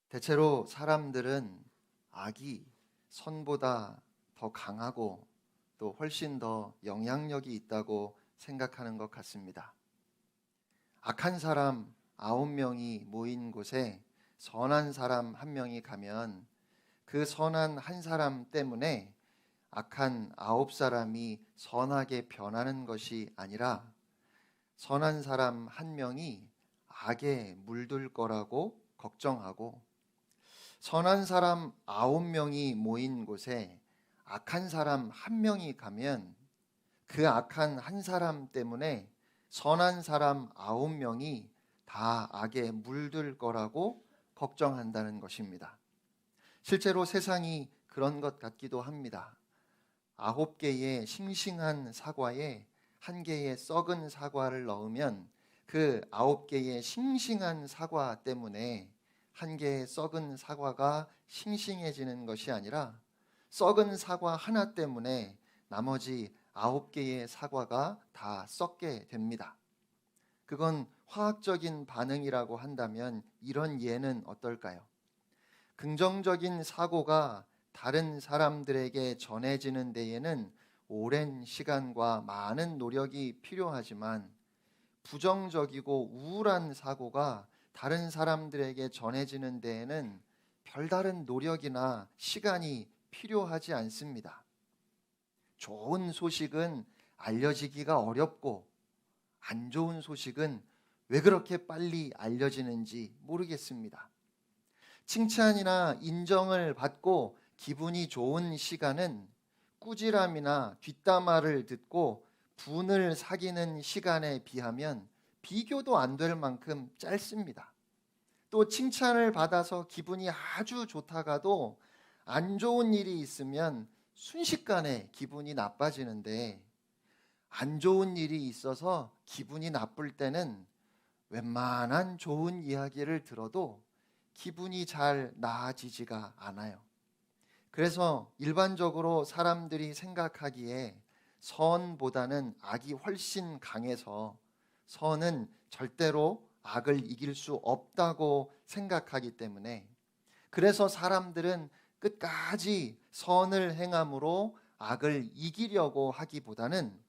대체로 사람들은 악이 선보다 더 강하고 또 훨씬 더 영향력이 있다고 생각하는 것 같습니다. 악한 사람 9명이 모인 곳에 선한 사람 1명이 가면 그 선한 한 사람 때문에 악한 9사람이 선하게 변하는 것이 아니라 선한 사람 1명이 악에 물들 거라고 걱정하고 선한 사람 9명이 모인 곳에 악한 사람 1명이 가면 그 악한 한 사람 때문에 선한 사람 9명이 다 악에 물들 거라고 걱정한다는 것입니다. 실제로 세상이 그런 것 같기도 합니다. 9개의 싱싱한 사과에 1개의 썩은 사과를 넣으면 그 9개의 싱싱한 사과 때문에 1개의 썩은 사과가 싱싱해지는 것이 아니라 썩은 사과 하나 때문에 나머지 9개의 사과가 다 썩게 됩니다. 그건 화학적인 반응이라고 한다면 이런 예는 어떨까요? 긍정적인 사고가 다른 사람들에게 전해지는 데에는 오랜 시간과 많은 노력이 필요하지만 부정적이고 우울한 사고가 다른 사람들에게 전해지는 데에는 별다른 노력이나 시간이 필요하지 않습니다. 좋은 소식은 알려지기가 어렵고 안 좋은 소식은 왜 그렇게 빨리 알려지는지 모르겠습니다. 칭찬이나 인정을 받고 기분이 좋은 시간은 꾸지람이나 뒷담화를 듣고 분을 사귀는 시간에 비하면 비교도 안 될 만큼 짧습니다. 또 칭찬을 받아서 기분이 아주 좋다가도 안 좋은 일이 있으면 순식간에 기분이 나빠지는데 안 좋은 일이 있어서 기분이 나쁠 때는 웬만한 좋은 이야기를 들어도 기분이 잘 나아지지가 않아요. 그래서 일반적으로 사람들이 생각하기에 선보다는 악이 훨씬 강해서 선은 절대로 악을 이길 수 없다고 생각하기 때문에 그래서 사람들은 끝까지 선을 행함으로 악을 이기려고 하기보다는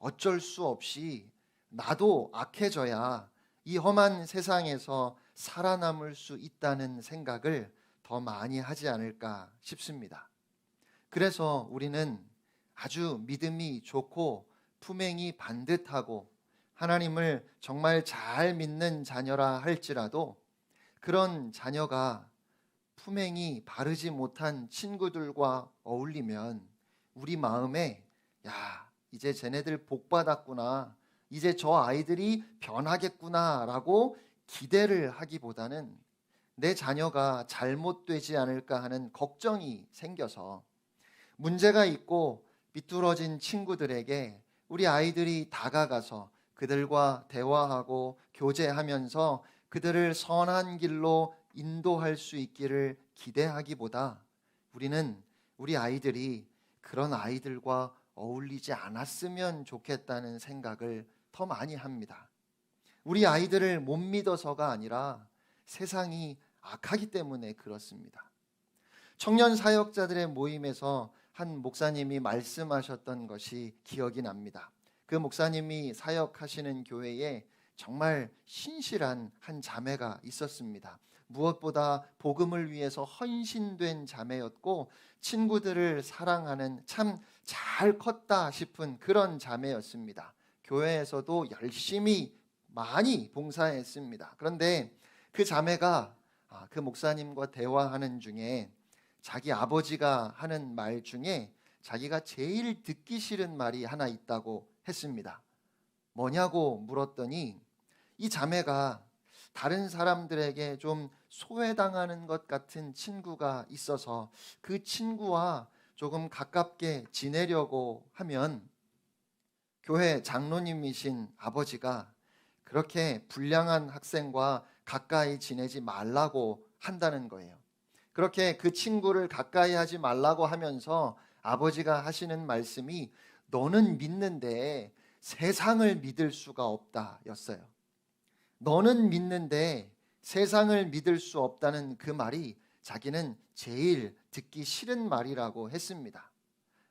어쩔 수 없이 나도 악해져야 이 험한 세상에서 살아남을 수 있다는 생각을 더 많이 하지 않을까 싶습니다. 그래서 우리는 아주 믿음이 좋고 품행이 반듯하고 하나님을 정말 잘 믿는 자녀라 할지라도 그런 자녀가 품행이 바르지 못한 친구들과 어울리면 우리 마음에 이제 쟤네들 복 받았구나, 이제 저 아이들이 변하겠구나 라고 기대를 하기보다는 내 자녀가 잘못되지 않을까 하는 걱정이 생겨서 문제가 있고 비뚤어진 친구들에게 우리 아이들이 다가가서 그들과 대화하고 교제하면서 그들을 선한 길로 인도할 수 있기를 기대하기보다 우리는 우리 아이들이 그런 아이들과 어울리지 않았으면 좋겠다는 생각을 더 많이 합니다. 우리 아이들을 못 믿어서가 아니라 세상이 악하기 때문에 그렇습니다. 청년 사역자들의 모임에서 한 목사님이 말씀하셨던 것이 기억이 납니다. 그 목사님이 사역하시는 교회에 정말 신실한 한 자매가 있었습니다. 무엇보다 복음을 위해서 헌신된 자매였고 친구들을 사랑하는 참 잘 컸다 싶은 그런 자매였습니다. 교회에서도 열심히 많이 봉사했습니다. 그런데 그 자매가 그 목사님과 대화하는 중에 자기 아버지가 하는 말 중에 자기가 제일 듣기 싫은 말이 하나 있다고 했습니다. 뭐냐고 물었더니 이 자매가 다른 사람들에게 좀 소외당하는 것 같은 친구가 있어서 그 친구와 조금 가깝게 지내려고 하면 교회 장로님이신 아버지가 그렇게 불량한 학생과 가까이 지내지 말라고 한다는 거예요. 그렇게 그 친구를 가까이 하지 말라고 하면서 아버지가 하시는 말씀이 너는 믿는데 세상을 믿을 수가 없다 였어요. 너는 믿는데 세상을 믿을 수 없다는 그 말이 자기는 제일 듣기 싫은 말이라고 했습니다.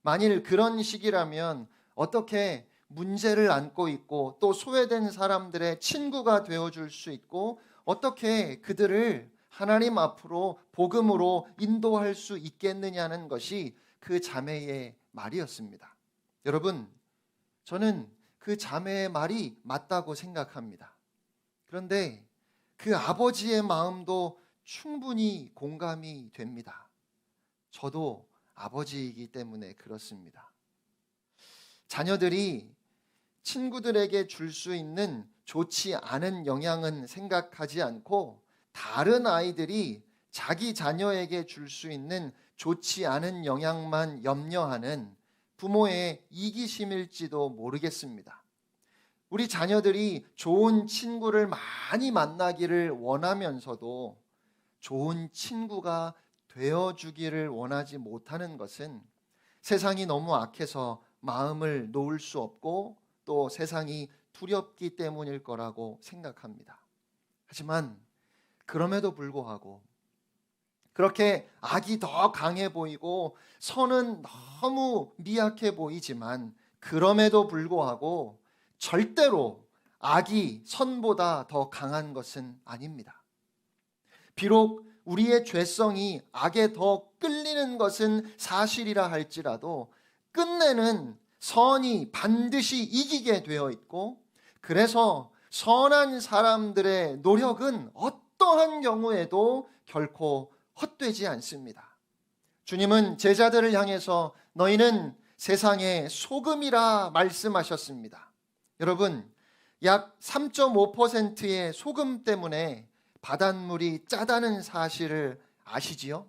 만일 그런 식이라면 어떻게 문제를 안고 있고 또 소외된 사람들의 친구가 되어줄 수 있고 어떻게 그들을 하나님 앞으로 복음으로 인도할 수 있겠느냐는 것이 그 자매의 말이었습니다. 여러분, 저는 그 자매의 말이 맞다고 생각합니다. 그런데 그 아버지의 마음도 충분히 공감이 됩니다. 저도 아버지이기 때문에 그렇습니다. 자녀들이 친구들에게 줄 수 있는 좋지 않은 영향은 생각하지 않고 다른 아이들이 자기 자녀에게 줄 수 있는 좋지 않은 영향만 염려하는 부모의 이기심일지도 모르겠습니다. 우리 자녀들이 좋은 친구를 많이 만나기를 원하면서도 좋은 친구가 되어주기를 원하지 못하는 것은 세상이 너무 악해서 마음을 놓을 수 없고 또 세상이 두렵기 때문일 거라고 생각합니다. 하지만 그럼에도 불구하고 그렇게 악이 더 강해 보이고 선은 너무 미약해 보이지만 그럼에도 불구하고 절대로 악이 선보다 더 강한 것은 아닙니다. 비록 우리의 죄성이 악에 더 끌리는 것은 사실이라 할지라도 끝내는 선이 반드시 이기게 되어 있고 그래서 선한 사람들의 노력은 어떠한 경우에도 결코 헛되지 않습니다. 주님은 제자들을 향해서 너희는 세상의 소금이라 말씀하셨습니다. 여러분, 약 3.5%의 소금 때문에 바닷물이 짜다는 사실을 아시지요?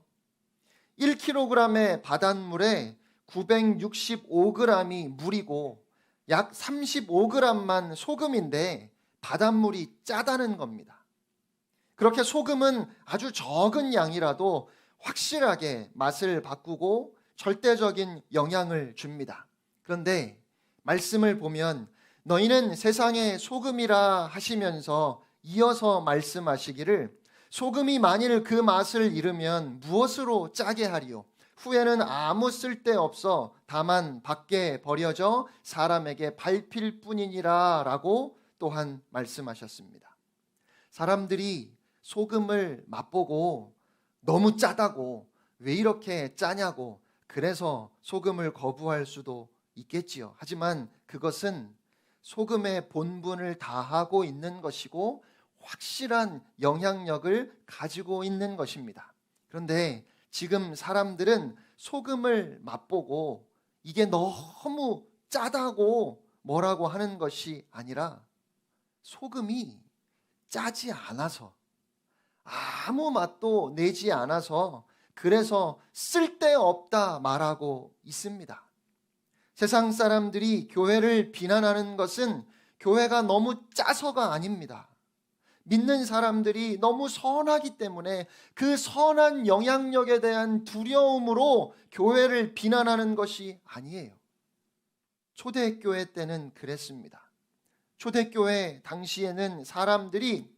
1kg의 바닷물에 965g이 물이고 약 35g만 소금인데 바닷물이 짜다는 겁니다. 그렇게 소금은 아주 적은 양이라도 확실하게 맛을 바꾸고 절대적인 영향을 줍니다. 그런데 말씀을 보면 너희는 세상의 소금이라 하시면서 이어서 말씀하시기를 소금이 만일 그 맛을 잃으면 무엇으로 짜게 하리요? 후에는 아무 쓸데없어 다만 밖에 버려져 사람에게 밟힐 뿐이니라 라고 또한 말씀하셨습니다. 사람들이 소금을 맛보고 너무 짜다고 왜 이렇게 짜냐고 그래서 소금을 거부할 수도 있겠지요. 하지만 그것은 소금의 본분을 다하고 있는 것이고 확실한 영향력을 가지고 있는 것입니다. 그런데 지금 사람들은 소금을 맛보고 이게 너무 짜다고 뭐라고 하는 것이 아니라 소금이 짜지 않아서 아무 맛도 내지 않아서 그래서 쓸데없다 말하고 있습니다. 세상 사람들이 교회를 비난하는 것은 교회가 너무 짜서가 아닙니다. 믿는 사람들이 너무 선하기 때문에 그 선한 영향력에 대한 두려움으로 교회를 비난하는 것이 아니에요. 초대교회 때는 그랬습니다. 초대교회 당시에는 사람들이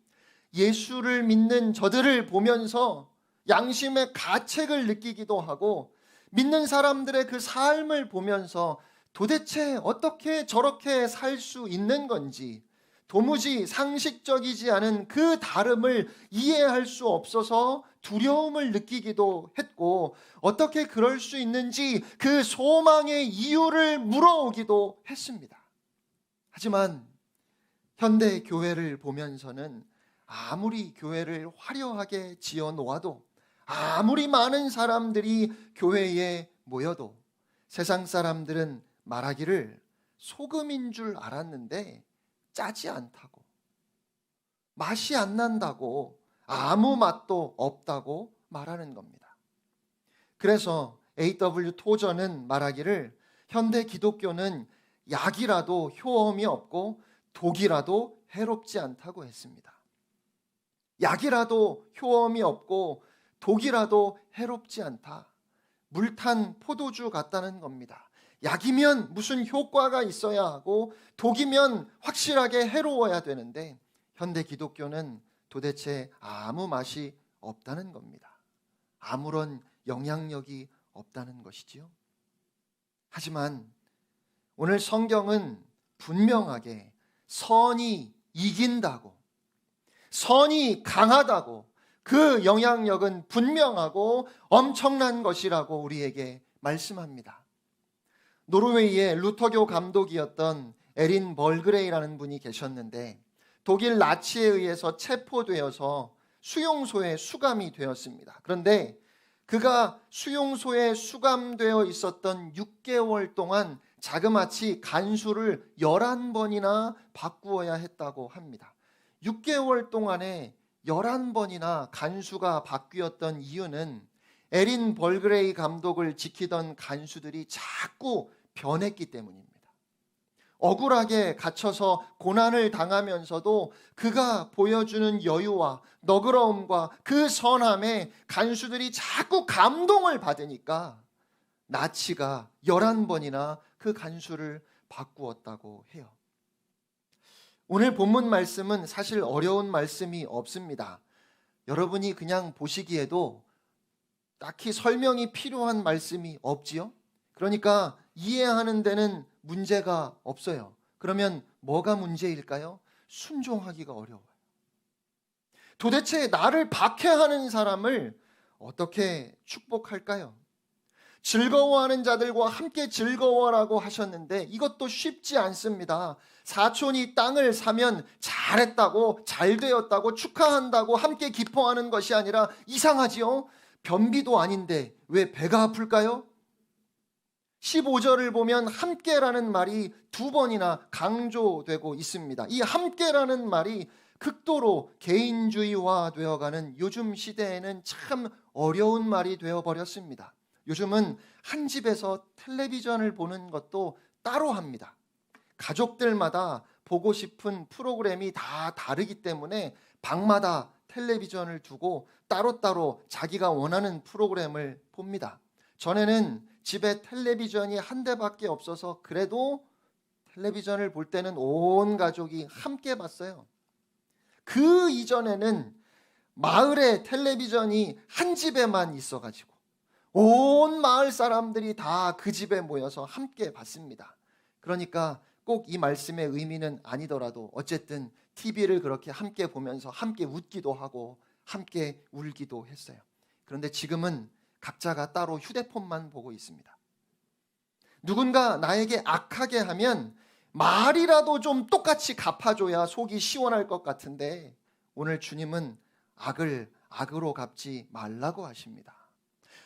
예수를 믿는 저들을 보면서 양심의 가책을 느끼기도 하고 믿는 사람들의 그 삶을 보면서 도대체 어떻게 저렇게 살 수 있는 건지 도무지 상식적이지 않은 그 다름을 이해할 수 없어서 두려움을 느끼기도 했고 어떻게 그럴 수 있는지 그 소망의 이유를 물어오기도 했습니다. 하지만 현대 교회를 보면서는 아무리 교회를 화려하게 지어 놓아도 아무리 많은 사람들이 교회에 모여도 세상 사람들은 말하기를 소금인 줄 알았는데 짜지 않다고, 맛이 안 난다고, 아무 맛도 없다고 말하는 겁니다. 그래서 A.W. 토저는 말하기를 현대 기독교는 약이라도 효험이 없고 독이라도 해롭지 않다고 했습니다. 약이라도 효험이 없고 독이라도 해롭지 않다. 물탄 포도주 같다는 겁니다. 약이면 무슨 효과가 있어야 하고 독이면 확실하게 해로워야 되는데 현대 기독교는 도대체 아무 맛이 없다는 겁니다. 아무런 영향력이 없다는 것이지요. 하지만 오늘 성경은 분명하게 선이 이긴다고, 선이 강하다고, 그 영향력은 분명하고 엄청난 것이라고 우리에게 말씀합니다. 노르웨이의 루터교 감독이었던 에린 벌그레이라는 분이 계셨는데 독일 나치에 의해서 체포되어서 수용소에 수감이 되었습니다. 그런데 그가 수용소에 수감되어 있었던 6개월 동안 자그마치 간수를 11번이나 바꾸어야 했다고 합니다. 6개월 동안에 11번이나 간수가 바뀌었던 이유는 에린 벌그레이 감독을 지키던 간수들이 자꾸 변했기 때문입니다. 억울하게 갇혀서 고난을 당하면서도 그가 보여주는 여유와 너그러움과 그 선함에 간수들이 자꾸 감동을 받으니까 나치가 11번이나 그 간수를 바꾸었다고 해요. 오늘 본문 말씀은 사실 어려운 말씀이 없습니다. 여러분이 그냥 보시기에도 딱히 설명이 필요한 말씀이 없지요? 그러니까 이해하는 데는 문제가 없어요. 그러면 뭐가 문제일까요? 순종하기가 어려워요. 도대체 나를 박해하는 사람을 어떻게 축복할까요? 즐거워하는 자들과 함께 즐거워라고 하셨는데 이것도 쉽지 않습니다. 사촌이 땅을 사면 잘했다고, 잘 되었다고 축하한다고 함께 기뻐하는 것이 아니라 이상하지요? 변비도 아닌데 왜 배가 아플까요? 15절을 보면 함께라는 말이 2번이나 강조되고 있습니다. 이 함께라는 말이 극도로 개인주의화 되어가는 요즘 시대에는 참 어려운 말이 되어버렸습니다. 요즘은 한 집에서 텔레비전을 보는 것도 따로 합니다. 가족들마다 보고 싶은 프로그램이 다 다르기 때문에 방마다 텔레비전을 두고 따로따로 자기가 원하는 프로그램을 봅니다. 전에는 집에 텔레비전이 한 대밖에 없어서 그래도 텔레비전을 볼 때는 온 가족이 함께 봤어요. 그 이전에는 마을에 텔레비전이 한 집에만 있어가지고 온 마을 사람들이 다 그 집에 모여서 함께 봤습니다. 그러니까 꼭 이 말씀의 의미는 아니더라도 어쨌든 TV를 그렇게 함께 보면서 함께 웃기도 하고 함께 울기도 했어요. 그런데 지금은 각자가 따로 휴대폰만 보고 있습니다. 누군가 나에게 악하게 하면 말이라도 좀 똑같이 갚아줘야 속이 시원할 것 같은데 오늘 주님은 악을 악으로 갚지 말라고 하십니다.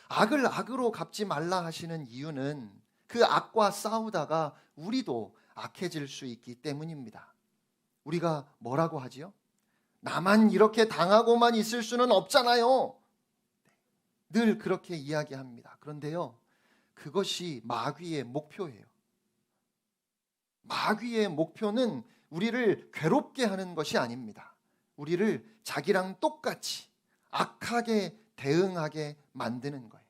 악을 악으로 갚지 말라 하시는 이유는 그 악과 싸우다가 우리도 악해질 수 있기 때문입니다. 우리가 뭐라고 하지요? 나만 이렇게 당하고만 있을 수는 없잖아요. 늘 그렇게 이야기합니다. 그런데요, 그것이 마귀의 목표예요. 마귀의 목표는 우리를 괴롭게 하는 것이 아닙니다. 우리를 자기랑 똑같이 악하게 대응하게 만드는 거예요.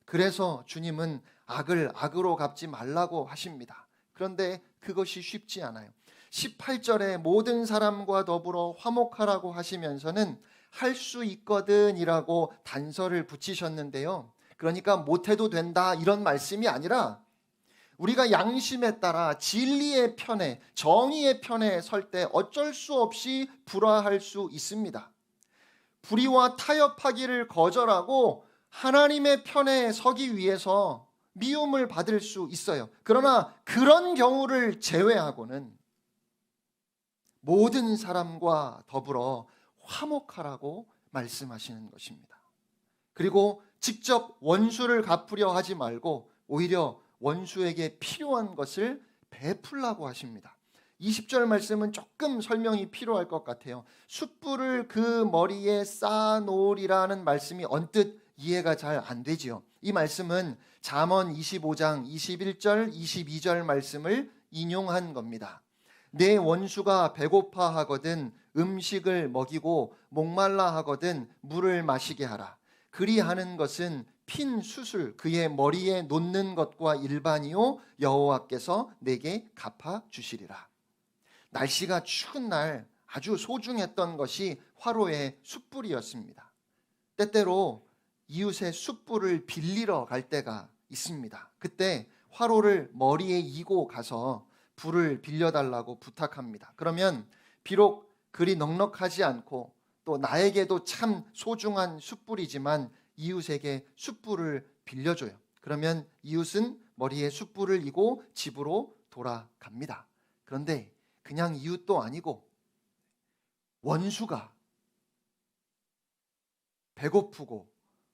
그래서 주님은 악을 악으로 갚지 말라고 하십니다. 그런데 그것이 쉽지 않아요. 18절에 모든 사람과 더불어 화목하라고 하시면서는 할 수 있거든이라고 단서를 붙이셨는데요. 그러니까 못해도 된다 이런 말씀이 아니라 우리가 양심에 따라 진리의 편에, 정의의 편에 설 때 어쩔 수 없이 불화할 수 있습니다. 불의와 타협하기를 거절하고 하나님의 편에 서기 위해서 미움을 받을 수 있어요. 그러나 그런 경우를 제외하고는 모든 사람과 더불어 화목하라고 말씀하시는 것입니다. 그리고 직접 원수를 갚으려 하지 말고 오히려 원수에게 필요한 것을 베풀라고 하십니다. 20절 말씀은 조금 설명이 필요할 것 같아요. 숯불을 그 머리에 쌓아놓으리라는 말씀이 언뜻 이해가 잘 안 되지요. 이 말씀은 잠언 25장 21절 22절 말씀을 인용한 겁니다. 내 원수가 배고파 하거든 음식을 먹이고 목말라 하거든 물을 마시게 하라. 그리하는 것은 핀 숯을 그의 머리에 놓는 것과 일반이요 여호와께서 내게 갚아 주시리라. 날씨가 추운 날 아주 소중했던 것이 화로의 숯불이었습니다. 때때로 이웃의 숯불을 빌리러 갈 때가 있습니다. 그때 화로를 머리에 이고 가서 불을 빌려달라고 부탁합니다. 그러면 비록 그리 넉넉하지 않고 또 나에게도 참 소중한 숯불이지만 이웃에게 숯불을 빌려줘요. 그러면 이웃은 머리에 숯불을 이고 집으로 돌아갑니다. 그런데 그냥 이웃도 아니고 원수가 배고프고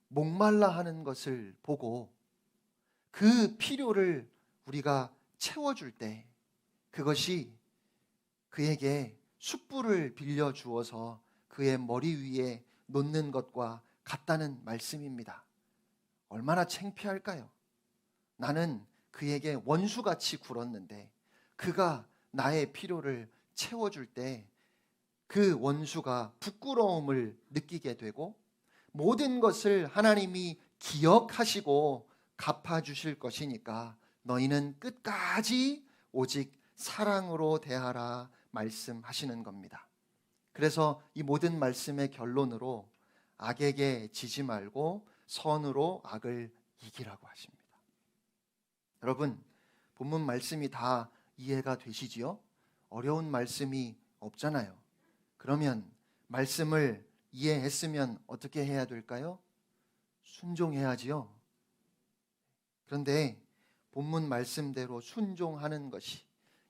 목말라 하는 것을 보고 그 필요를 우리가 채워줄 때 그것이 그에게 숯불을 빌려주어서 그의 머리 위에 놓는 것과 같다는 말씀입니다. 얼마나 창피할까요? 나는 그에게 원수같이 굴었는데 그가 나의 필요를 채워줄 때 그 원수가 부끄러움을 느끼게 되고 모든 것을 하나님이 기억하시고 갚아주실 것이니까 너희는 끝까지 오직 사랑으로 대하라 말씀하시는 겁니다. 그래서 이 모든 말씀의 결론으로 악에게 지지 말고 선으로 악을 이기라고 하십니다. 여러분, 본문 말씀이 다 이해가 되시지요? 어려운 말씀이 없잖아요. 그러면 말씀을 이해했으면 어떻게 해야 될까요? 순종해야지요. 그런데 본문 말씀대로 순종하는 것이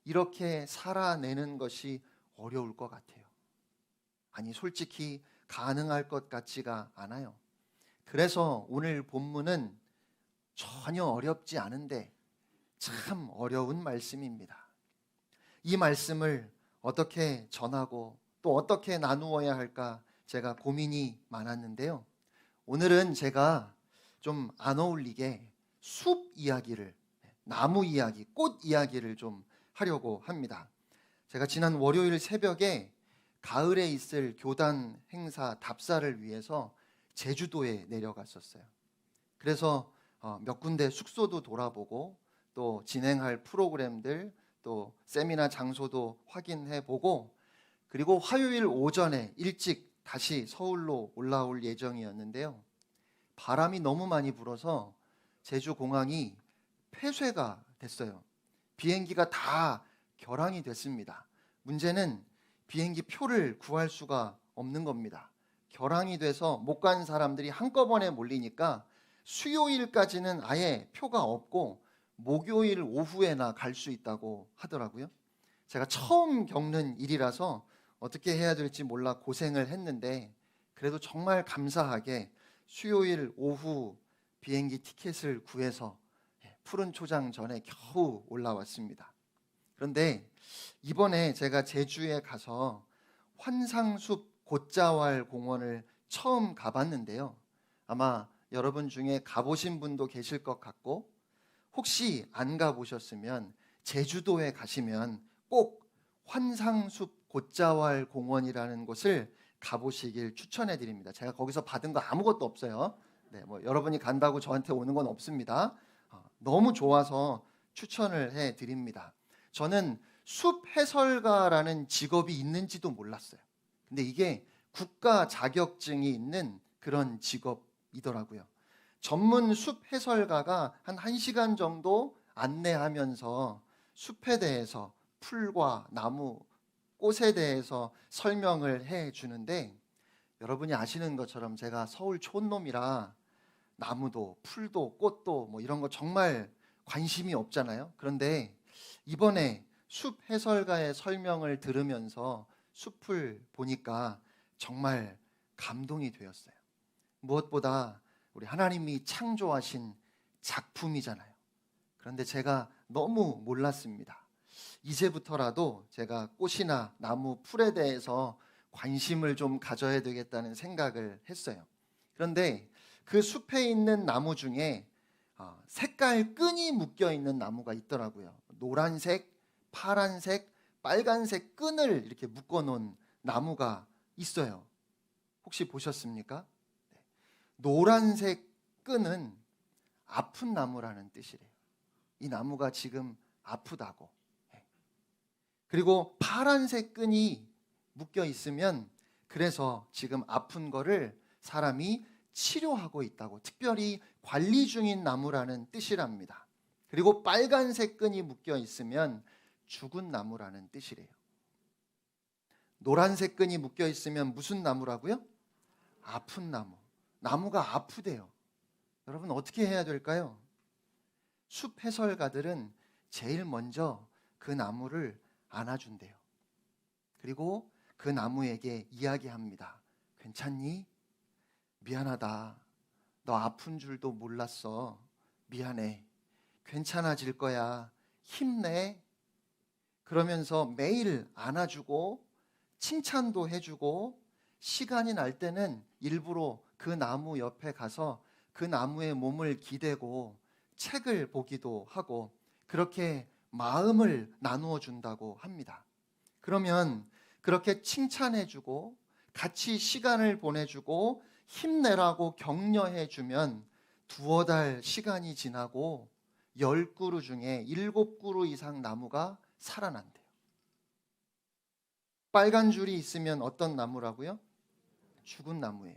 이렇게 살아내는 것이 어려울 것 같아요. 아니, 솔직히 가능할 것 같지가 않아요. 그래서 오늘 본문은 전혀 어렵지 않은데 참 어려운 말씀입니다. 이 말씀을 어떻게 전하고 또 어떻게 나누어야 할까 제가 고민이 많았는데요. 오늘은 제가 좀 안 어울리게 숲 이야기를, 나무 이야기, 꽃 이야기를 좀 하려고 합니다. 제가 지난 월요일 새벽에 가을에 있을 교단 행사 답사를 위해서 제주도에 내려갔었어요. 그래서 몇 군데 숙소도 돌아보고 또 진행할 프로그램들 또 세미나 장소도 확인해 보고 그리고 화요일 오전에 일찍 다시 서울로 올라올 예정이었는데요. 바람이 너무 많이 불어서 제주 공항이 폐쇄가 됐어요. 비행기가 다 결항이 됐습니다. 문제는 비행기 표를 구할 수가 없는 겁니다. 결항이 돼서 못 간 사람들이 한꺼번에 몰리니까 수요일까지는 아예 표가 없고 목요일 오후에나 갈 수 있다고 하더라고요. 제가 처음 겪는 일이라서 어떻게 해야 될지 몰라 고생을 했는데 그래도 정말 감사하게 수요일 오후 비행기 티켓을 구해서 푸른 초장 전에 겨우 올라왔습니다. 그런데 이번에 제가 제주에 가서 환상숲 곶자왈 공원을 처음 가봤는데요. 아마 여러분 중에 가보신 분도 계실 것 같고 혹시 안 가보셨으면 제주도에 가시면 꼭 환상숲 곶자왈 공원이라는 곳을 가보시길 추천해 드립니다. 제가 거기서 받은 거 아무것도 없어요. 네, 뭐 여러분이 간다고 저한테 오는 건 없습니다. 너무 좋아서 추천을 해 드립니다. 저는 숲 해설가라는 직업이 있는지도 몰랐어요. 근데 이게 국가 자격증이 있는 그런 직업이더라고요. 전문 숲 해설가가 한 1시간 정도 안내하면서 숲에 대해서 풀과 나무, 꽃에 대해서 설명을 해 주는데 여러분이 아시는 것처럼 제가 서울 촌놈이라 나무도 풀도 꽃도 뭐 이런 거 정말 관심이 없잖아요. 그런데 이번에 숲 해설가의 설명을 들으면서 숲을 보니까 정말 감동이 되었어요. 무엇보다 우리 하나님이 창조하신 작품이잖아요. 그런데 제가 너무 몰랐습니다. 이제부터라도 제가 꽃이나 나무, 풀에 대해서 관심을 좀 가져야 되겠다는 생각을 했어요. 그런데 그 숲에 있는 나무 중에 색깔 끈이 묶여 있는 나무가 있더라고요. 노란색, 파란색, 빨간색 끈을 이렇게 묶어 놓은 나무가 있어요. 혹시 보셨습니까? 네. 노란색 끈은 아픈 나무라는 뜻이래요. 이 나무가 지금 아프다고. 그리고 파란색 끈이 묶여 있으면 그래서 지금 아픈 거를 사람이 치료하고 있다고, 특별히 관리 중인 나무라는 뜻이랍니다. 그리고 빨간색 끈이 묶여 있으면 죽은 나무라는 뜻이래요. 노란색 끈이 묶여 있으면 무슨 나무라고요? 아픈 나무. 나무가 아프대요. 여러분 어떻게 해야 될까요? 숲 해설가들은 제일 먼저 그 나무를 안아준대요. 그리고 그 나무에게 이야기합니다. 괜찮니? 미안하다. 너 아픈 줄도 몰랐어. 미안해. 괜찮아질 거야. 힘내. 그러면서 매일 안아주고 칭찬도 해주고 시간이 날 때는 일부러 그 나무 옆에 가서 그 나무의 몸을 기대고 책을 보기도 하고 그렇게 마음을 나누어 준다고 합니다. 그러면 그렇게 칭찬해주고 같이 시간을 보내주고 힘내라고 격려해주면 2-3달 시간이 지나고 10그루 중에 7그루 이상 나무가 살아난대요. 빨간 줄이 있으면 어떤 나무라고요? 죽은 나무예요.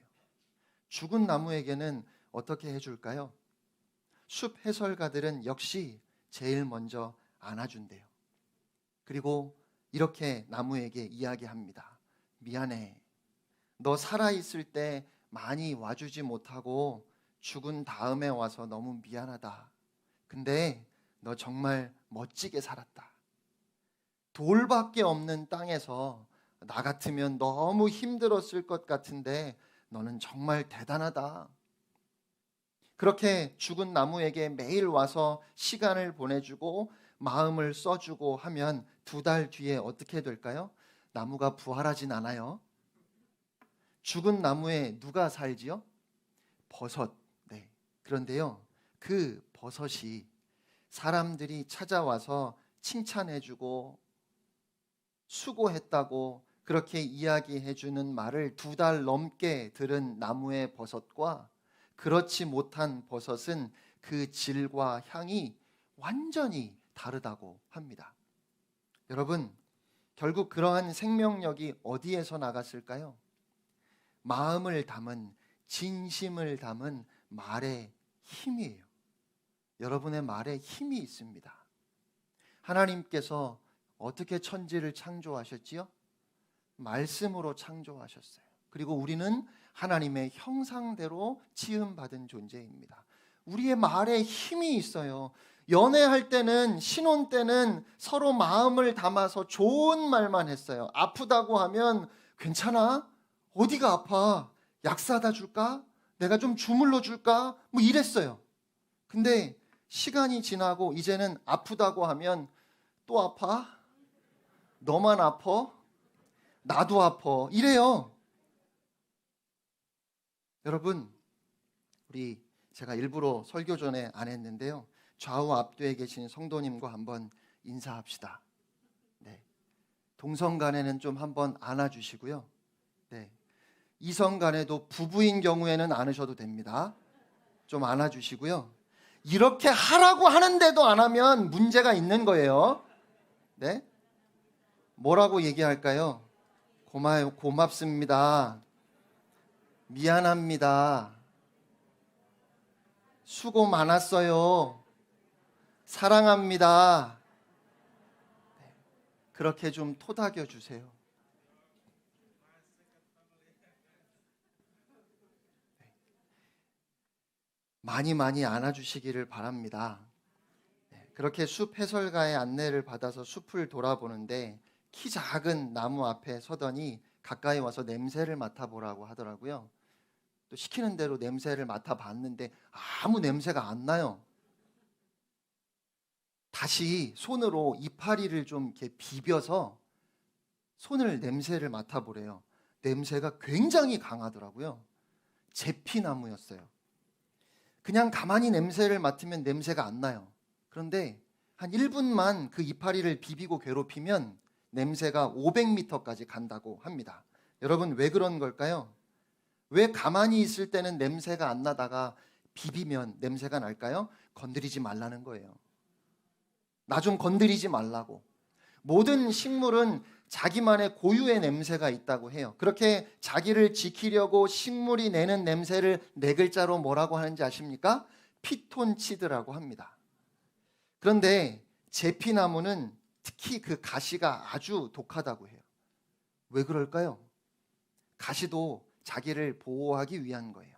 죽은 나무에게는 어떻게 해줄까요? 숲 해설가들은 역시 제일 먼저 안아준대요. 그리고 이렇게 나무에게 이야기합니다. 미안해. 너 살아있을 때 많이 와주지 못하고 죽은 다음에 와서 너무 미안하다. 근데 너 정말 멋지게 살았다. 돌밖에 없는 땅에서 나 같으면 너무 힘들었을 것 같은데 너는 정말 대단하다. 그렇게 죽은 나무에게 매일 와서 시간을 보내주고 마음을 써주고 하면 2달 뒤에 어떻게 될까요? 나무가 부활하진 않아요. 죽은 나무에 누가 살지요? 버섯. 네. 그런데요, 그 버섯이 사람들이 찾아와서 칭찬해주고 수고했다고 그렇게 이야기해주는 말을 2달 넘게 들은 나무의 버섯과 그렇지 못한 버섯은 그 질과 향이 완전히 다르다고 합니다. 여러분, 결국 그러한 생명력이 어디에서 나갔을까요? 마음을 담은, 진심을 담은 말의 힘이에요. 여러분의 말에 힘이 있습니다. 하나님께서 어떻게 천지를 창조하셨지요? 말씀으로 창조하셨어요. 그리고 우리는 하나님의 형상대로 지음받은 존재입니다. 우리의 말에 힘이 있어요. 연애할 때는, 신혼 때는 서로 마음을 담아서 좋은 말만 했어요. 아프다고 하면 괜찮아? 어디가 아파? 약 사다 줄까? 내가 좀 주물러 줄까? 뭐 이랬어요. 근데 시간이 지나고 이제는 아프다고 하면 또 아파? 너만 아파? 나도 아파. 이래요. 여러분, 제가 일부러 설교 전에 안 했는데요. 좌우 앞뒤에 계신 성도님과 한번 인사합시다. 네. 동성 간에는 좀 한번 안아주시고요. 네. 이성 간에도 부부인 경우에는 안으셔도 됩니다. 좀 안아주시고요. 이렇게 하라고 하는데도 안 하면 문제가 있는 거예요. 네? 뭐라고 얘기할까요? 고맙습니다. 미안합니다. 수고 많았어요. 사랑합니다. 그렇게 좀 토닥여 주세요. 많이 안아주시기를 바랍니다. 그렇게 숲 해설가의 안내를 받아서 숲을 돌아보는데 키 작은 나무 앞에 서더니 가까이 와서 냄새를 맡아보라고 하더라고요. 또 시키는 대로 냄새를 맡아봤는데 아무 냄새가 안 나요. 다시 손으로 이파리를 좀 이렇게 비벼서 냄새를 맡아보래요. 냄새가 굉장히 강하더라고요. 제피나무였어요. 그냥 가만히 냄새를 맡으면 냄새가 안 나요. 그런데 한 1분만 그 이파리를 비비고 괴롭히면 냄새가 500m까지 간다고 합니다. 여러분, 왜 그런 걸까요? 왜 가만히 있을 때는 냄새가 안 나다가 비비면 냄새가 날까요? 건드리지 말라는 거예요. 나 좀 건드리지 말라고. 모든 식물은 자기만의 고유의 냄새가 있다고 해요. 그렇게 자기를 지키려고 식물이 내는 냄새를 네 글자로 뭐라고 하는지 아십니까? 피톤치드라고 합니다. 그런데 제피나무는 특히 그 가시가 아주 독하다고 해요. 왜 그럴까요? 가시도 자기를 보호하기 위한 거예요.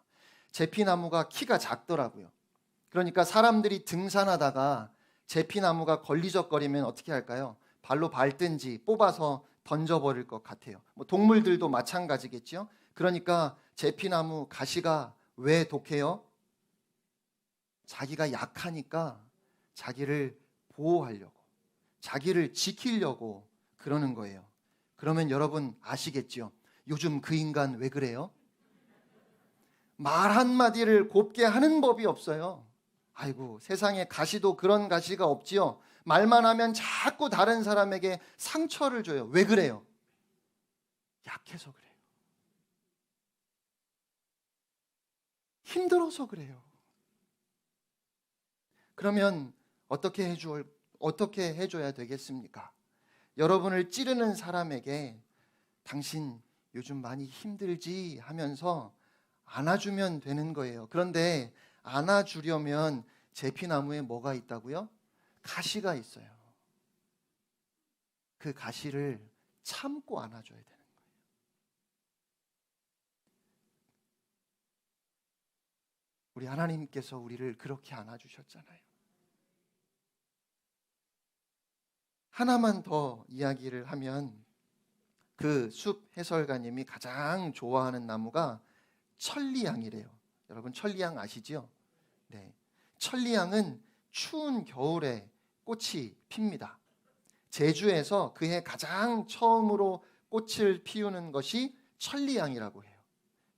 제피나무가 키가 작더라고요. 그러니까 사람들이 등산하다가 제피나무가 걸리적거리면 어떻게 할까요? 발로 밟든지 뽑아서 던져버릴 것 같아요. 동물들도 마찬가지겠죠. 그러니까 제피나무 가시가 왜 독해요? 자기가 약하니까 자기를 보호하려고, 자기를 지키려고 그러는 거예요. 그러면 여러분 아시겠죠? 요즘 그 인간 왜 그래요? 말 한마디를 곱게 하는 법이 없어요. 아이고, 세상에 가시도 그런 가시가 없지요. 말만 하면 자꾸 다른 사람에게 상처를 줘요. 왜 그래요? 약해서 그래요. 힘들어서 그래요. 그러면 어떻게 해줘야 되겠습니까? 여러분을 찌르는 사람에게 당신 요즘 많이 힘들지 하면서 안아주면 되는 거예요. 그런데 안아주려면 제피나무에 뭐가 있다고요? 가시가 있어요. 그 가시를 참고 안아줘야 되는 거예요. 우리 하나님께서 우리를 그렇게 안아주셨잖아요. 하나만 더 이야기를 하면 그 숲 해설가님이 가장 좋아하는 나무가 천리향이래요. 여러분 천리향 아시죠? 네. 천리향은 추운 겨울에 꽃이 핍니다. 제주에서 그해 가장 처음으로 꽃을 피우는 것이 천리향이라고 해요.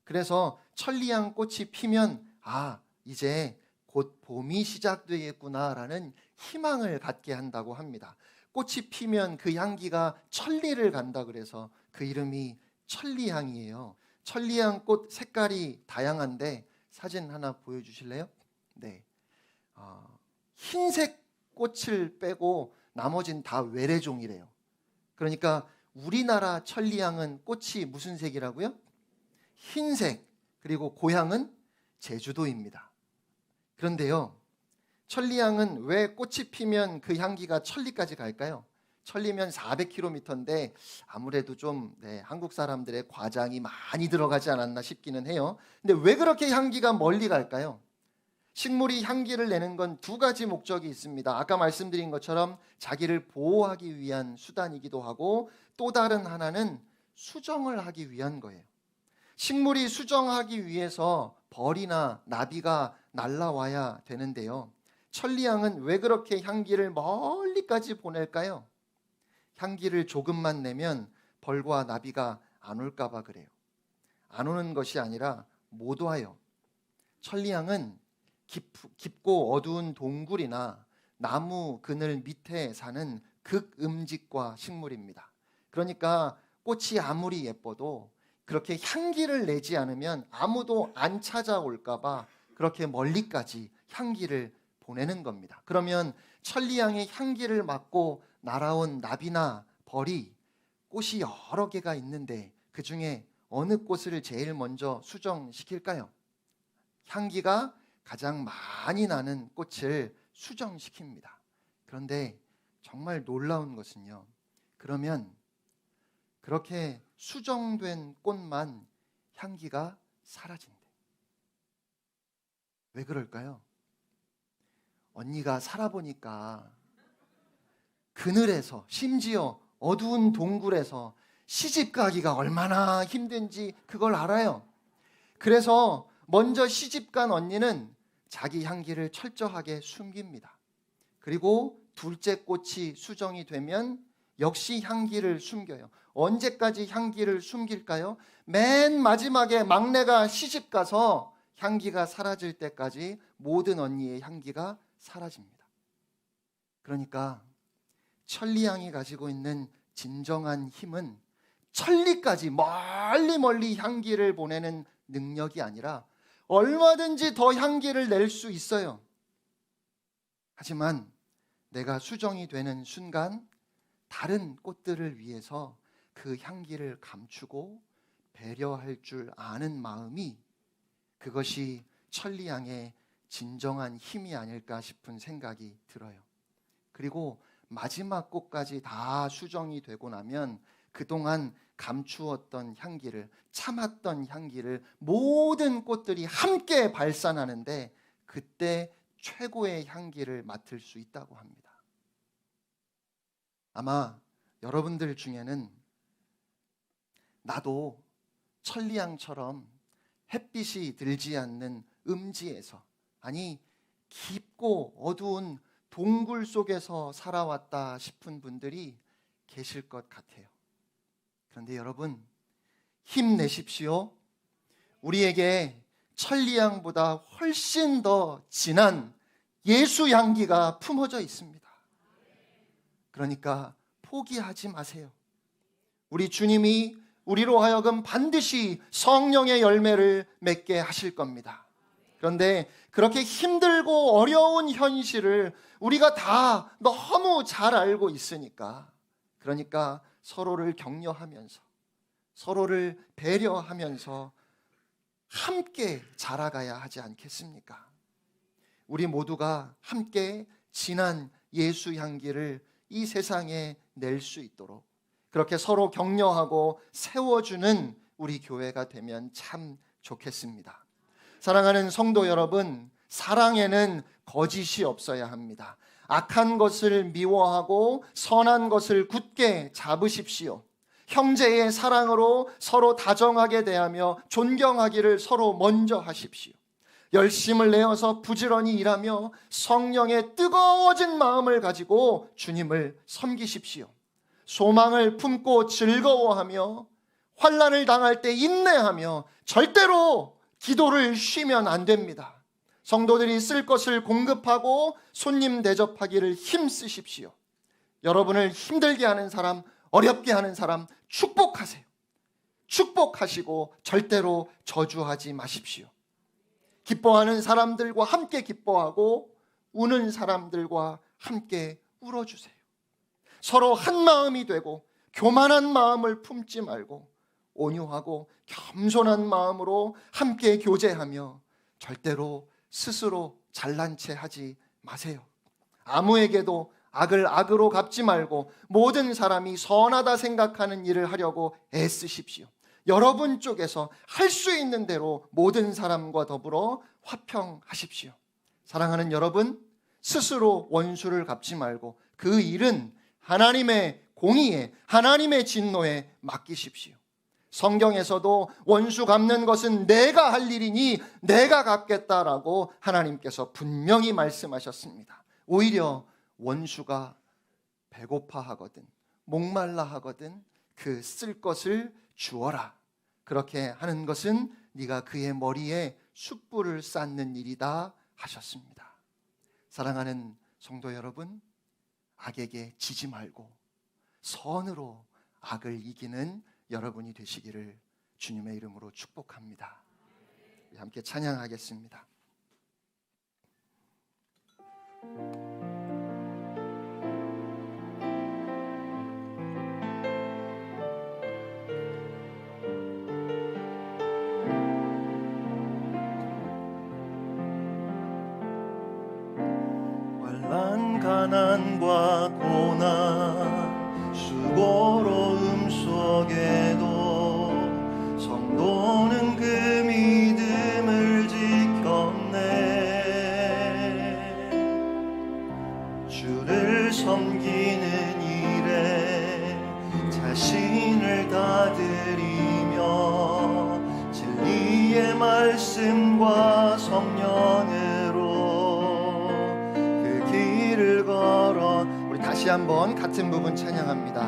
그래서 천리향 꽃이 피면 이제 곧 봄이 시작되겠구나라는 희망을 갖게 한다고 합니다. 꽃이 피면 그 향기가 천리를 간다 그래서 그 이름이 천리향이에요. 천리향 꽃 색깔이 다양한데 사진 하나 보여주실래요? 네, 흰색 꽃을 빼고 나머진 다 외래종이래요. 그러니까 우리나라 천리향은 꽃이 무슨 색이라고요? 흰색. 그리고 고향은 제주도입니다. 그런데요, 천리향은 왜 꽃이 피면 그 향기가 천리까지 갈까요? 천리면 400km인데 아무래도 좀 한국 사람들의 과장이 많이 들어가지 않았나 싶기는 해요. 근데 왜 그렇게 향기가 멀리 갈까요? 식물이 향기를 내는 건 두 가지 목적이 있습니다. 아까 말씀드린 것처럼 자기를 보호하기 위한 수단이기도 하고 또 다른 하나는 수정을 하기 위한 거예요. 식물이 수정하기 위해서 벌이나 나비가 날라와야 되는데요. 천리향은 왜 그렇게 향기를 멀리까지 보낼까요? 향기를 조금만 내면 벌과 나비가 안 올까 봐 그래요. 안 오는 것이 아니라 못 와요. 천리향은 깊고 어두운 동굴이나 나무 그늘 밑에 사는 극음직과 식물입니다. 그러니까 꽃이 아무리 예뻐도 그렇게 향기를 내지 않으면 아무도 안 찾아올까 봐 그렇게 멀리까지 향기를 보내는 겁니다. 그러면 천리향의 향기를 맡고 날아온 나비나 벌이 꽃이 여러 개가 있는데 그 중에 어느 꽃을 제일 먼저 수정시킬까요? 향기가 가장 많이 나는 꽃을 수정시킵니다. 그런데 정말 놀라운 것은요, 그러면 그렇게 수정된 꽃만 향기가 사라진대. 왜 그럴까요? 언니가 살아보니까 그늘에서, 심지어 어두운 동굴에서 시집 가기가 얼마나 힘든지 그걸 알아요. 그래서 먼저 시집 간 언니는 자기 향기를 철저하게 숨깁니다. 그리고 둘째 꽃이 수정이 되면 역시 향기를 숨겨요. 언제까지 향기를 숨길까요? 맨 마지막에 막내가 시집 가서 향기가 사라질 때까지 모든 언니의 향기가 사라집니다. 그러니까 천리향이 가지고 있는 진정한 힘은 천리까지 멀리 향기를 보내는 능력이 아니라 얼마든지 더 향기를 낼 수 있어요. 하지만 내가 수정이 되는 순간 다른 꽃들을 위해서 그 향기를 감추고 배려할 줄 아는 마음이, 그것이 천리양의 진정한 힘이 아닐까 싶은 생각이 들어요. 그리고 마지막 꽃까지 다 수정이 되고 나면 그동안 감추었던 향기를, 참았던 향기를 모든 꽃들이 함께 발산하는데, 그때 최고의 향기를 맡을 수 있다고 합니다. 아마 여러분들 중에는 나도 천리양처럼 햇빛이 들지 않는 음지에서, 아니 깊고 어두운 동굴 속에서 살아왔다 싶은 분들이 계실 것 같아요. 그런데 여러분, 힘내십시오. 우리에게 천리양보다 훨씬 더 진한 예수 향기가 품어져 있습니다. 그러니까 포기하지 마세요. 우리 주님이 우리로 하여금 반드시 성령의 열매를 맺게 하실 겁니다. 그런데 그렇게 힘들고 어려운 현실을 우리가 다 너무 잘 알고 있으니까, 그러니까 서로를 격려하면서, 서로를 배려하면서 함께 자라가야 하지 않겠습니까? 우리 모두가 함께 진한 예수 향기를 이 세상에 낼 수 있도록 그렇게 서로 격려하고 세워주는 우리 교회가 되면 참 좋겠습니다. 사랑하는 성도 여러분, 사랑에는 거짓이 없어야 합니다. 악한 것을 미워하고 선한 것을 굳게 잡으십시오. 형제의 사랑으로 서로 다정하게 대하며 존경하기를 서로 먼저 하십시오. 열심을 내어서 부지런히 일하며 성령의 뜨거워진 마음을 가지고 주님을 섬기십시오. 소망을 품고 즐거워하며 환난을 당할 때 인내하며 절대로 기도를 쉬면 안 됩니다. 성도들이 쓸 것을 공급하고 손님 대접하기를 힘쓰십시오. 여러분을 힘들게 하는 사람, 어렵게 하는 사람 축복하세요. 축복하시고 절대로 저주하지 마십시오. 기뻐하는 사람들과 함께 기뻐하고 우는 사람들과 함께 울어주세요. 서로 한 마음이 되고 교만한 마음을 품지 말고 온유하고 겸손한 마음으로 함께 교제하며 절대로 스스로 잘난 체 하지 마세요. 아무에게도 악을 악으로 갚지 말고 모든 사람이 선하다 생각하는 일을 하려고 애쓰십시오. 여러분 쪽에서 할 수 있는 대로 모든 사람과 더불어 화평하십시오. 사랑하는 여러분, 스스로 원수를 갚지 말고 그 일은 하나님의 공의에, 하나님의 진노에 맡기십시오. 성경에서도 원수 갚는 것은 내가 할 일이니 내가 갚겠다라고 하나님께서 분명히 말씀하셨습니다. 오히려 원수가 배고파하거든 목말라하거든 그 쓸 것을 주어라. 그렇게 하는 것은 네가 그의 머리에 숯불을 쌓는 일이다 하셨습니다. 사랑하는 성도 여러분, 악에게 지지 말고 선으로 악을 이기는 여러분이 되시기를 주님의 이름으로 축복합니다. 우리 함께 찬양하겠습니다. 가난과 고난 수고로움 속에도 성도는 그 믿음을 지켰네. 주를 섬기는 일에 자신을 다드리며 진리의 말씀과 성령으로 우리 다시 한번 같은 부분 찬양합니다.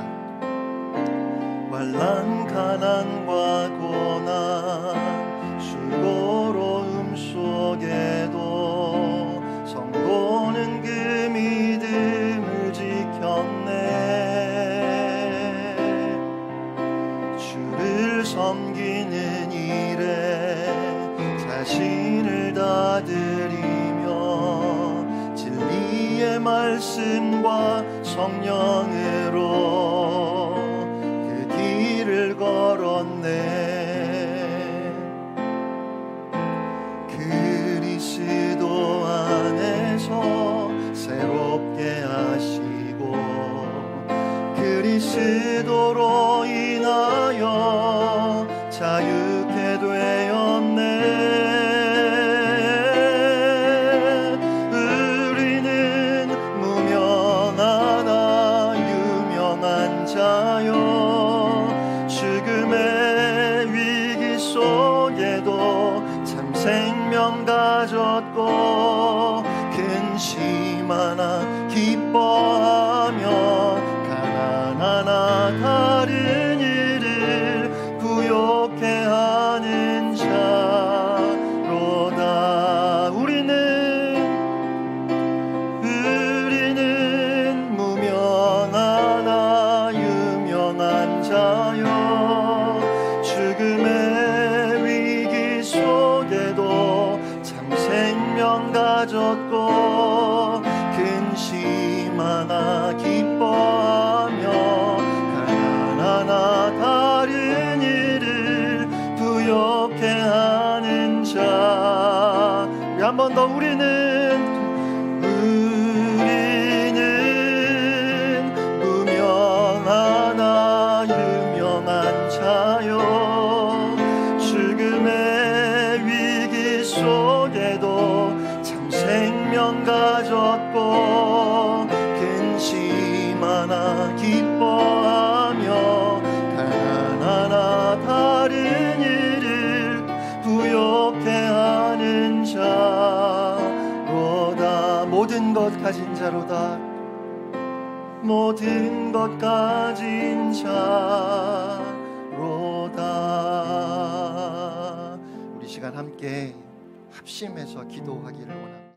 환난 가난과 고난 수고로움 속에도 성도는 그 믿음을 지켰네. 주를 섬기는 일에 자신을 다드리며 진리의 말씀과 성령으로 그 생명 가졌고 근심 하나 기뻐하며 가난 하나 다른 이를 부욕해 하는 자로다. 우리는 무명하나 유명한 자요 죽음의 위기 속에도 참 생명 가졌고 근심 하나 기뻐하며 가난하나 다른 이를 부욕해 하는 자. 우리 한 번 더. 우리는 무명하나 유명한 자요 죽음의 위기 속에도 참 생명 가졌고 근심 하나 기뻐하며 가난하나 다른 이를 부욕해 하는 자로다. 모든 것 가진 자로다. 모든 것 가진 자로다. 우리 시간 함께 합심해서 기도하기를 원합니다.